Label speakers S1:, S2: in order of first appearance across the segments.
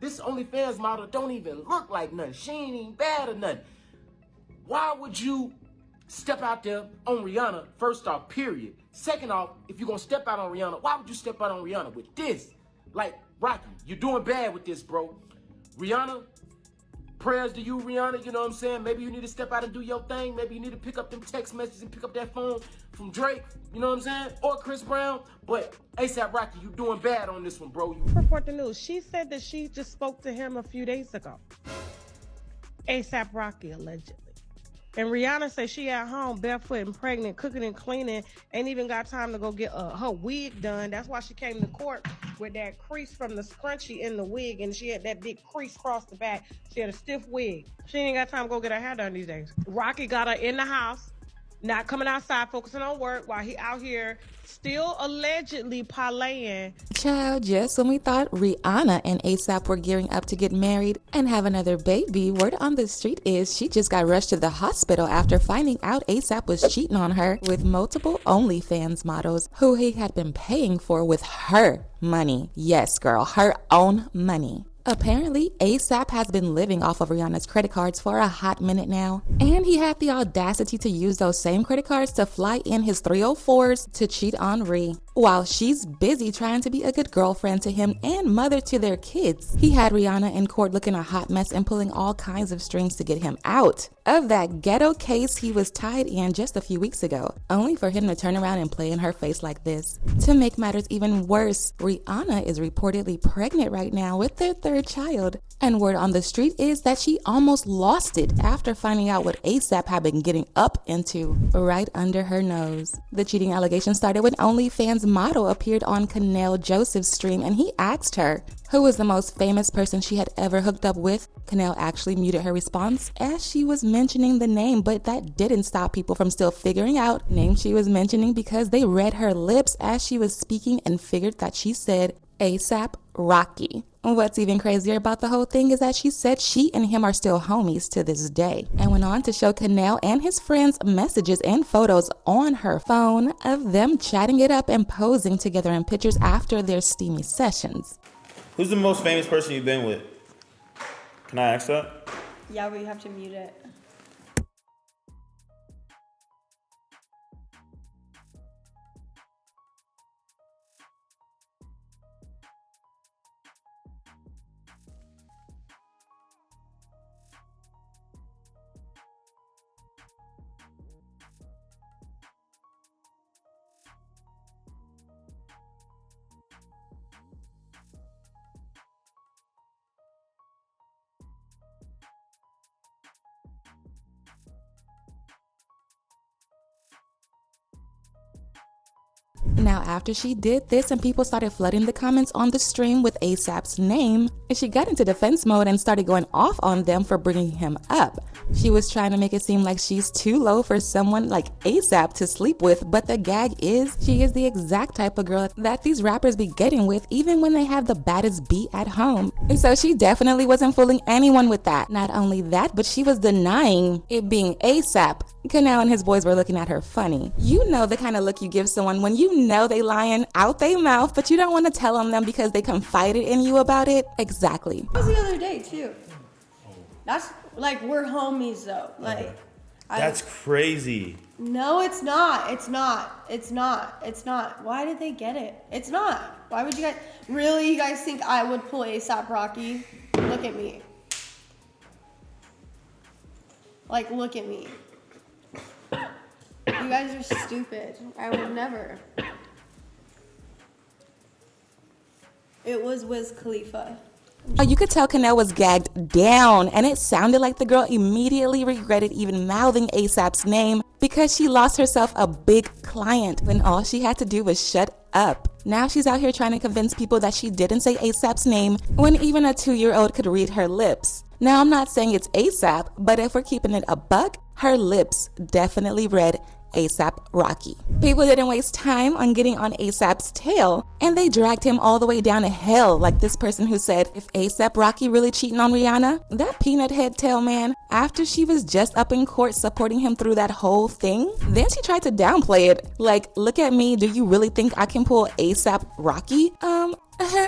S1: This OnlyFans model don't even look like nothing. She ain't even bad or nothing. Why would you step out there on Rihanna, first off, period? Second off, if you're going to step out on Rihanna, why would you step out on Rihanna with this? Like, Rocky, you're doing bad with this, bro. Rihanna, prayers to you, Rihanna, you know what I'm saying? Maybe you need to step out and do your thing. Maybe you need to pick up them text messages and pick up that phone from Drake, you know what I'm saying? Or Chris Brown. But ASAP Rocky, you doing bad on this one, bro.
S2: Report the news. She said that she just spoke to him a few days ago. ASAP Rocky, allegedly. And Rihanna said she at home, barefoot and pregnant, cooking and cleaning, ain't even got time to go get her wig done. That's why she came to court with that crease from the scrunchie in the wig, and she had that big crease across the back. She had a stiff wig. She ain't got time to go get her hair done these days. Rocky got her in the house, not coming outside, focusing on work, while he out here still allegedly parlaying.
S3: Child, just when we thought Rihanna and ASAP were gearing up to get married and have another baby, word on the street is she just got rushed to the hospital after finding out ASAP was cheating on her with multiple OnlyFans models who he had been paying for with her money. Yes, girl, her own money. Apparently, ASAP has been living off of Rihanna's credit cards for a hot minute now, and he had the audacity to use those same credit cards to fly in his 304s to cheat on Ree, while she's busy trying to be a good girlfriend to him and mother to their kids. He had Rihanna in court looking a hot mess and pulling all kinds of strings to get him out of that ghetto case he was tied in just a few weeks ago, only for him to turn around and play in her face like this. To make matters even worse, Rihanna is reportedly pregnant right now with their third child, and word on the street is that she almost lost it after finding out what ASAP had been getting up into right under her nose. The cheating allegation started when OnlyFans model appeared on Kanel Joseph's stream, and he asked her who was the most famous person she had ever hooked up with. Kanel actually muted her response as she was mentioning the name, but that didn't stop people from still figuring out name she was mentioning because they read her lips as she was speaking and figured that she said ASAP Rocky. What's even crazier about the whole thing is that she said she and him are still homies to this day, and went on to show Kanel and his friends messages and photos on her phone of them chatting it up and posing together in pictures after their steamy sessions.
S4: Who's the most famous person you've been with? Can I ask that?
S5: Yeah, but you have to mute it.
S3: Now, after she did this and people started flooding the comments on the stream with ASAP's name, she got into defense mode and started going off on them for bringing him up. She was trying to make it seem like she's too low for someone like ASAP to sleep with, but the gag is she is the exact type of girl that these rappers be getting with even when they have the baddest beat at home. And so she definitely wasn't fooling anyone with that. Not only that, but she was denying it being ASAP. Kanel and his boys were looking at her funny. You know the kind of look you give someone when you know they lying out their mouth, but you don't want to tell on them because they confided in you about it. Exactly.
S5: It was the other day too. That's like, we're homies though. Like,
S4: That's crazy.
S5: No, it's not. It's not. It's not. It's not. Why did they get it? It's not. Why would you guys really? You guys think I would pull ASAP Rocky? Look at me. Like, look at me. You guys are stupid. I would never. It was Wiz Khalifa.
S3: Oh, you could tell Kanel was gagged down, and it sounded like the girl immediately regretted even mouthing ASAP's name because she lost herself a big client when all she had to do was shut up. Now she's out here trying to convince people that she didn't say ASAP's name when even a 2-year-old could read her lips. Now, I'm not saying it's ASAP, but if we're keeping it a buck, her lips definitely read ASAP Rocky. People didn't waste time on getting on ASAP's tail, and they dragged him all the way down to hell, like this person who said, if ASAP Rocky really cheating on Rihanna, that peanut head tail man, after she was just up in court supporting him through that whole thing, then she tried to downplay it. Like, look at me, do you really think I can pull ASAP Rocky?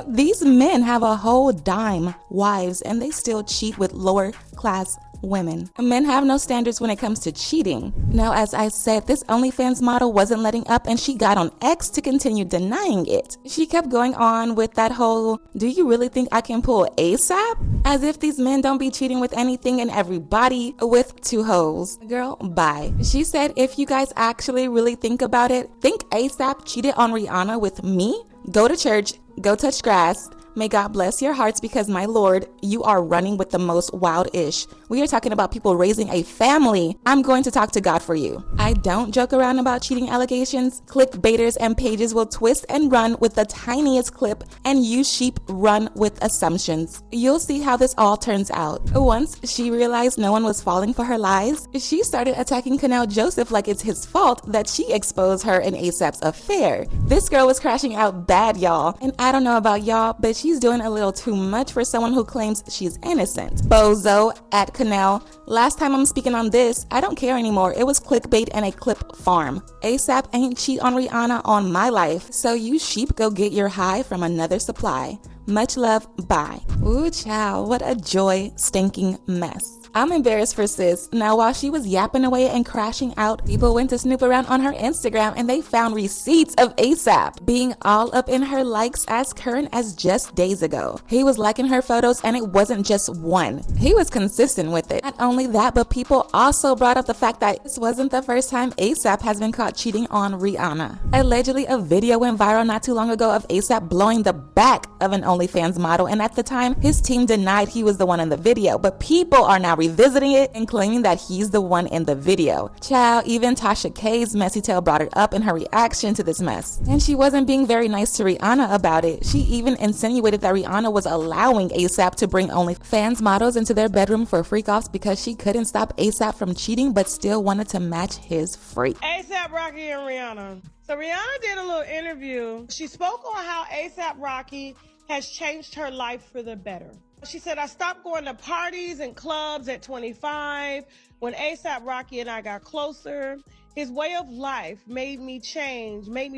S3: These men have a whole dime wives and they still cheat with lower class women. Men have no standards when it comes to cheating. Now, as I said, this OnlyFans model wasn't letting up and she got on X to continue denying it. She kept going on with that whole, do you really think I can pull ASAP? As if these men don't be cheating with anything and everybody with two hoes. Girl, bye. She said, if you guys actually really think about it, think ASAP cheated on Rihanna with me? Go to church, go touch grass. May God bless your hearts because, my Lord, you are running with the most wild-ish. We are talking about people raising a family. I'm going to talk to God for you. I don't joke around about cheating allegations. Clickbaiters and pages will twist and run with the tiniest clip, and you sheep run with assumptions. You'll see how this all turns out. Once she realized no one was falling for her lies, she started attacking Canal Joseph like it's his fault that she exposed her and ASAP's affair. This girl was crashing out bad, y'all. And I don't know about y'all, but she's doing a little too much for someone who claims she's innocent. Bozo at Canal. Last time I'm speaking on this, I don't care anymore. It was clickbait and a clip farm. ASAP ain't cheat on Rihanna on my life, so you sheep go get your high from another supply. Much love, bye. Ooh, child, what a joy stinking mess. I'm embarrassed for sis. Now, while she was yapping away and crashing out, people went to snoop around on her Instagram and they found receipts of ASAP being all up in her likes as current as just days ago. He was liking her photos and it wasn't just one. He was consistent with it. Not only that, but people also brought up the fact that this wasn't the first time ASAP has been caught cheating on Rihanna. Allegedly, a video went viral not too long ago of ASAP blowing the back of an OnlyFans model, and at the time, his team denied he was the one in the video, but people are now revisiting it and claiming that he's the one in the video. Child, even Tasha K's messy tail brought it up in her reaction to this mess. And she wasn't being very nice to Rihanna about it. She even insinuated that Rihanna was allowing ASAP to bring OnlyFans models into their bedroom for freak-offs because she couldn't stop ASAP from cheating but still wanted to match his freak.
S2: ASAP Rocky and Rihanna. So Rihanna did a little interview. She spoke on how ASAP Rocky has changed her life for the better. She said, I stopped going to parties and clubs at 25. When ASAP Rocky and I got closer, his way of life made me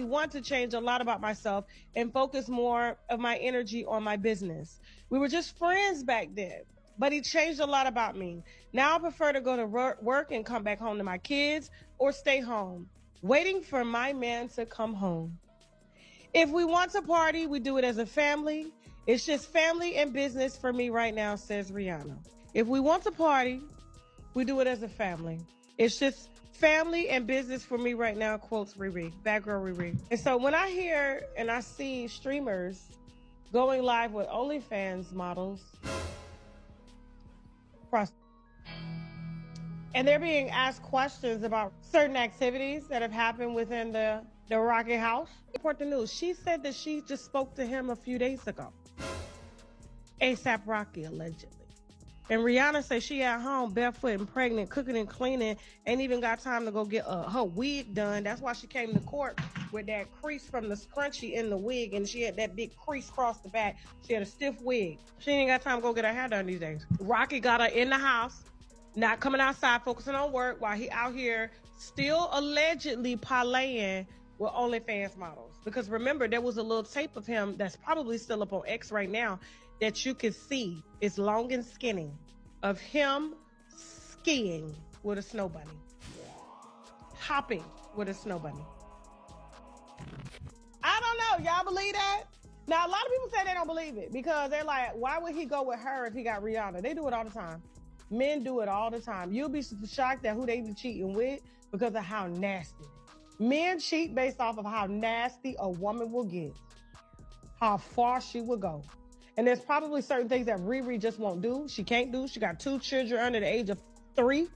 S2: want to change a lot about myself and focus more of my energy on my business. We were just friends back then, but he changed a lot about me. Now I prefer to go to work and come back home to my kids or stay home, waiting for my man to come home. If we want to party, we do it as a family. It's just family and business for me right now, says Rihanna. If we want to party, we do it as a family. It's just family and business for me right now, quotes Riri, bad girl Riri. And so when I hear and I see streamers going live with OnlyFans models, and they're being asked questions about certain activities that have happened within the Rocky house. Report the news. She said that she just spoke to him a few days ago. ASAP Rocky, allegedly. And Rihanna says she at home, barefoot and pregnant, cooking and cleaning, ain't even got time to go get her wig done. That's why she came to court with that crease from the scrunchie in the wig, and she had that big crease across the back. She had a stiff wig. She ain't got time to go get her hair done these days. Rocky got her in the house, not coming outside, focusing on work, while he out here still allegedly parlaying with OnlyFans models. Because remember, there was a little tape of him that's probably still up on X right now that you can see. It's long and skinny of him skiing with a snow bunny, hopping with a snow bunny. I don't know. Y'all believe that? Now, a lot of people say they don't believe it because they're like, why would he go with her if he got Rihanna? They do it all the time. Men do it all the time. You'll be shocked at who they be cheating with because of how nasty. Men cheat based off of how nasty a woman will get, how far she will go. And there's probably certain things that Riri just won't do. She can't do. She got 2 children under the age of 3.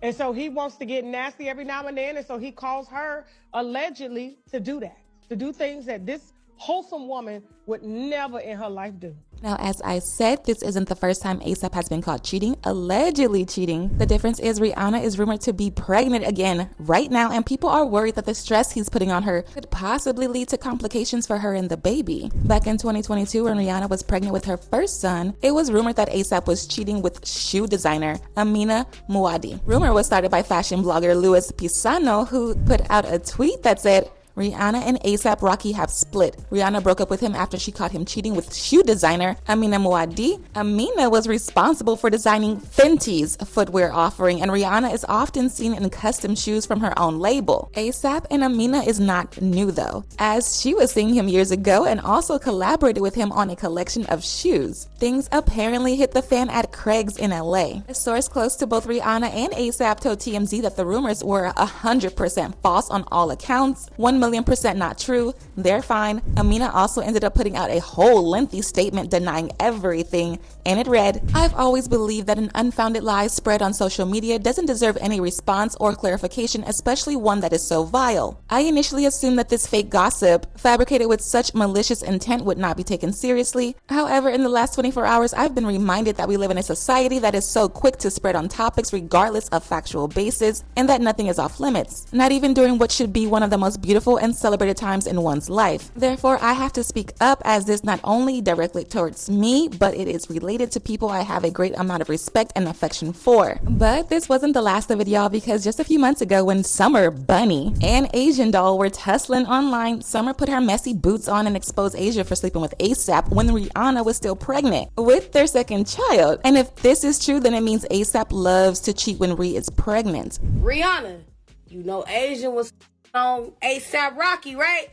S2: And so he wants to get nasty every now and then. And so he calls her allegedly to do that, to do things that this wholesome woman would never in her life do.
S3: Now, as I said, this isn't the first time ASAP has been caught cheating, allegedly cheating. The difference is Rihanna is rumored to be pregnant again right now, and people are worried that the stress he's putting on her could possibly lead to complications for her and the baby. Back in 2022, when Rihanna was pregnant with her first son, it was rumored that ASAP was cheating with shoe designer Amina Muaddi. Rumor was started by fashion blogger Luis Pisano, who put out a tweet that said, Rihanna and ASAP Rocky have split. Rihanna broke up with him after she caught him cheating with shoe designer Amina Muaddi. Amina was responsible for designing Fenty's footwear offering, and Rihanna is often seen in custom shoes from her own label. ASAP and Amina is not new though, as she was seeing him years ago and also collaborated with him on a collection of shoes. Things apparently hit the fan at Craig's in LA. A source close to both Rihanna and ASAP told TMZ that the rumors were 100% false on all accounts, 1,000,000% not true, they're fine. Amina also ended up putting out a whole lengthy statement denying everything, and it read, I've always believed that an unfounded lie spread on social media doesn't deserve any response or clarification, especially one that is so vile. I initially assumed that this fake gossip, fabricated with such malicious intent, would not be taken seriously. However, in the last 24 hours, I've been reminded that we live in a society that is so quick to spread on topics regardless of factual basis, and that nothing is off limits, not even during what should be one of the most beautiful and celebrated times in one's life. Therefore, I have to speak up, as this not only directly towards me, but it is related to people I have a great amount of respect and affection for. But this wasn't the last of it, y'all, because just a few months ago, when Summer Bunny and Asian Doll were tussling online, Summer put her messy boots on and exposed Asia for sleeping with ASAP when Rihanna was still pregnant with their second child. And if this is true, then it means ASAP loves to cheat when Ree is pregnant.
S6: Rihanna, you know Asian was on ASAP Rocky, right?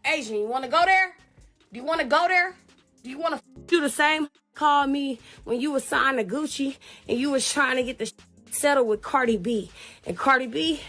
S6: Asian, you want to go there? Do you want to go there? Do you want to do the same? Call me when you was signed to Gucci and you was trying to get the settled with Cardi B. And Cardi B,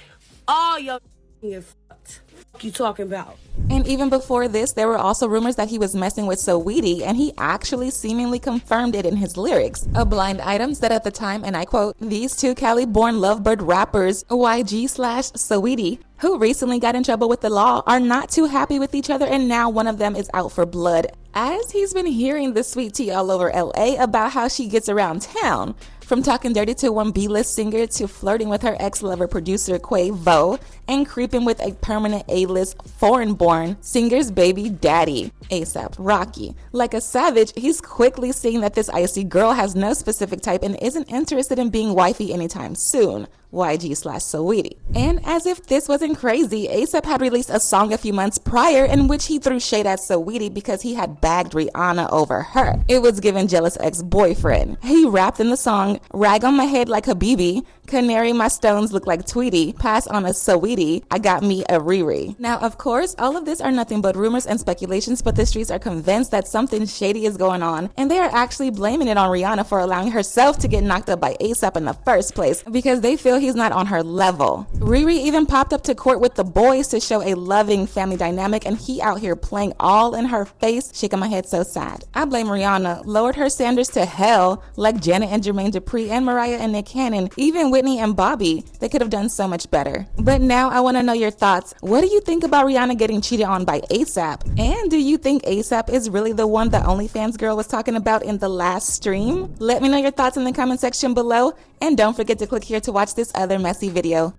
S6: all your get fucked. Fuck you talking about?
S3: And even before this, there were also rumors that he was messing with Saweetie, and he actually seemingly confirmed it in his lyrics. A Blind Item said at the time, and I quote, these two Cali-born lovebird rappers, YG/Saweetie, who recently got in trouble with the law, are not too happy with each other, and now one of them is out for blood. As he's been hearing the sweet tea all over LA about how she gets around town, from talking dirty to one B-list singer to flirting with her ex-lover producer Quavo, and creeping with a permanent A-list foreign-born singer's baby daddy, ASAP Rocky. Like a savage, he's quickly seeing that this icy girl has no specific type and isn't interested in being wifey anytime soon. YG/Saweetie. And as if this wasn't crazy, ASAP had released a song a few months prior in which he threw shade at Saweetie because he had bagged Rihanna over her. It was given jealous ex-boyfriend. He rapped in the song, rag on my head like Habibi, canary my stones look like Tweety, pass on a Saweetie, I got me a Riri. Now, of course, all of this are nothing but rumors and speculations, but the streets are convinced that something shady is going on, and they are actually blaming it on Rihanna for allowing herself to get knocked up by ASAP in the first place because they feel he's not on her level. Riri even popped up to court with the boys to show a loving family dynamic, and he out here playing all in her face, shaking my head so sad. I blame Rihanna, lowered her standards to hell like Janet and Jermaine Dupri and Mariah and Nick Cannon, even Whitney and Bobby. They could have done so much better. But now I want to know your thoughts. What do you think about Rihanna getting cheated on by ASAP? And do you think ASAP is really the one the OnlyFans girl was talking about in the last stream? Let me know your thoughts in the comment section below, and don't forget to click here to watch this other messy video.